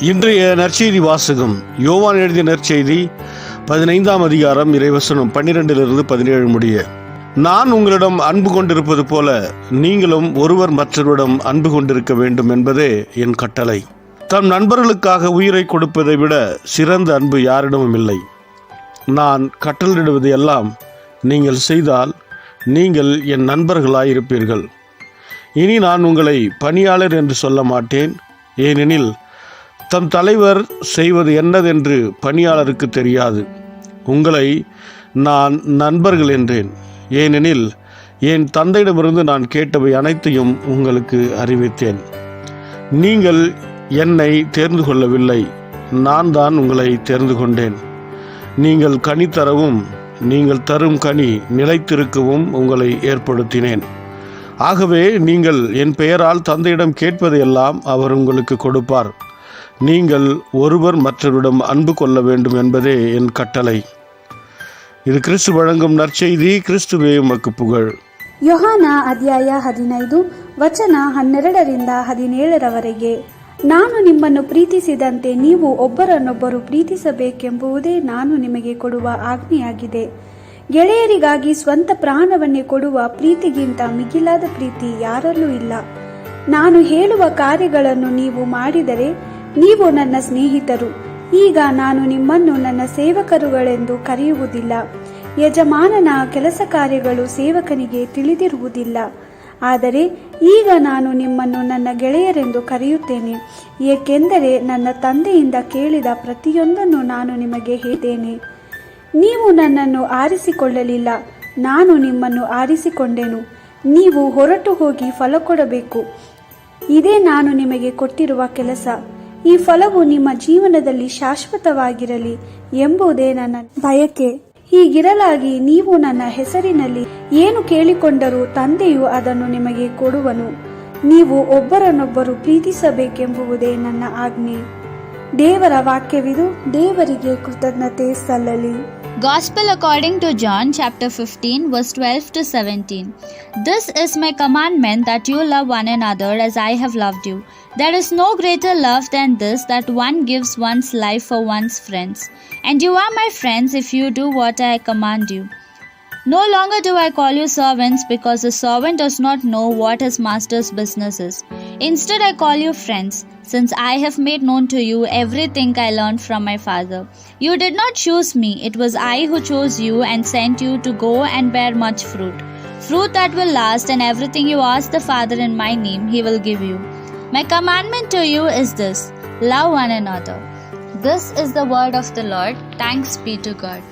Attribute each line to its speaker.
Speaker 1: இன்றைய நற்செய்தி வாசகம் யோவான் எழுதிய நற்செய்தி 15ஆம் அதிகாரம் இறைவசனம் 12-17 முடிய. நான் உங்களிடம் அன்பு கொண்டிருப்பது போல நீங்களும் ஒருவர் மற்றவரிடம் அன்பு கொண்டிருக்க வேண்டும் என்பதே என் கட்டளை. தம் நண்பர்களுக்காக உயிரை கொடுப்பதை விட சிறந்த அன்பு யாரிடமும் இல்லை. நான் கட்டளையிடுவது எல்லாம் நீங்கள் செய்தால் நீங்கள் என் நண்பர்களாயிருப்பீர்கள். இனி நான் உங்களை பணியாளர் என்று சொல்ல மாட்டேன், ஏனெனில் தம் தலைவர் செய்வது என்னதென்று பணியாளருக்கு தெரியாது. உங்களை நான் நண்பர்கள் என்றேன், ஏனெனில் என் தந்தையிடமிருந்து நான் கேட்டவை அனைத்தையும் உங்களுக்கு அறிவித்தேன். நீங்கள் என்னை தேர்ந்து கொள்ளவில்லை, நான் தான் உங்களை தேர்ந்து கொண்டேன். நீங்கள் கனி தரவும் நீங்கள் தரும் கனி நிலைத்திருக்கவும் உங்களை ஏற்படுத்தினேன். ஆகவே நீங்கள் என் பெயரால் தந்தையிடம் கேட்பதையெல்லாம் அவர் உங்களுக்கு கொடுப்பார். நீங்கள் ஒருவர் மற்றவரிடம் அன்பு கொள்ள வேண்டும் என்பதே என் கட்டளை. இது கிறிஸ்து வழங்கும் நற்செய்தி. கிறிஸ்துவே உமக்கு புகழ்.
Speaker 2: ಯೋಹಾನ ಅಧ್ಯಾಯ 15 ವಚನ 12-17 ನಾನು ನಿಮ್ಮನ್ನು ಪ್ರೀತಿಸಿದಂತೆ ನೀವು ಒಬ್ಬರನ್ನೊಬ್ಬರು ಪ್ರೀತಿಸಬೇಕೆಂಬುದೇ ನಾನು ನಿಮಗೆ ಕೊಡುವ ಆಜ್ಞೆಯಾಗಿದೆ. ಗೆಳೆಯರಿಗಾಗಿ ಸ್ವಂತ ಪ್ರಾಣವನ್ನೇ ಕೊಡುವ ಪ್ರೀತಿಗಿಂತ ಮಿಗಿಲಾದ ಪ್ರೀತಿ ಯಾರಲ್ಲೂ ಇಲ್ಲ. ನಾನು ಹೇಳುವ ಕಾರ್ಯಗಳನ್ನು ನೀವು ಮಾಡಿದರೆ ನೀವು ನನ್ನ ಸ್ನೇಹಿತರು. ಈಗ ನಾನು ನಿಮ್ಮನ್ನು ನನ್ನ ಸೇವಕರುಗಳೆಂದು ಕರೆಯುವುದಿಲ್ಲ, ಯಜಮಾನನ ಕೆಲಸ ಕಾರ್ಯಗಳು ಸೇವಕನಿಗೆ ತಿಳಿದಿರುವುದಿಲ್ಲ. ಆದರೆ ಈಗ ನಾನು ನಿಮ್ಮನ್ನು ನನ್ನ ಗೆಳೆಯರೆಂದು ಕರೆಯುತ್ತೇನೆ, ಏಕೆಂದರೆ ನನ್ನ ತಂದೆಯಿಂದ ಕೇಳಿದ ಪ್ರತಿಯೊಂದನ್ನು ನಾನು ನಿಮಗೆ ಹೇಳಿದ್ದೇನೆ. ನೀವು ನನ್ನನ್ನು ಆರಿಸಿಕೊಳ್ಳಲಿಲ್ಲ, ನಾನು ನಿಮ್ಮನ್ನು ಆರಿಸಿಕೊಂಡೆನು. ನೀವು ಹೊರಟು ಹೋಗಿ ಫಲ ಕೊಡಬೇಕು, ಇದೇ ನಾನು ನಿಮಗೆ ಕೊಟ್ಟಿರುವ ಕೆಲಸ. ಈ ಫಲವು ನಿಮ್ಮ ಜೀವನದಲ್ಲಿ ಶಾಶ್ವತವಾಗಿರಲಿ ಎಂಬುದೇ ನನ್ನ ಬಯಕೆ. ಹೀಗಿರಲಾಗಿ ನೀವು ನನ್ನ ಹೆಸರಿನಲ್ಲಿ ಏನು ಕೇಳಿಕೊಂಡರೂ ತಂದೆಯು ಅದನ್ನು ನಿಮಗೆ ಕೊಡುವನು. ನೀವು ಒಬ್ಬರನ್ನೊಬ್ಬರು ಪ್ರೀತಿಸಬೇಕೆಂಬುದೇ ನನ್ನ ಆಜ್ಞೆ. ದೇವರ ವಾಕ್ಯವಿದು. ದೇವರಿಗೆ ಕೃತಜ್ಞತೆ ಸಲ್ಲಲಿ.
Speaker 3: Gospel according to John chapter 15 verse 12-17. This is my commandment, that you love one another as I have loved you. There is no greater love than this, that one gives one's life for one's friends. And you are my friends if you do what I command you. No longer do I call you servants, because a servant does not know what his master's business is. Instead I call you friends, since I have made known to you everything I learned from my Father. You did not choose me, it was I who chose you and sent you to go and bear much fruit. Fruit that will last, and everything you ask the Father in my name he will give you. My commandment to you is this: love one another. This is the word of the Lord. Thanks be to God.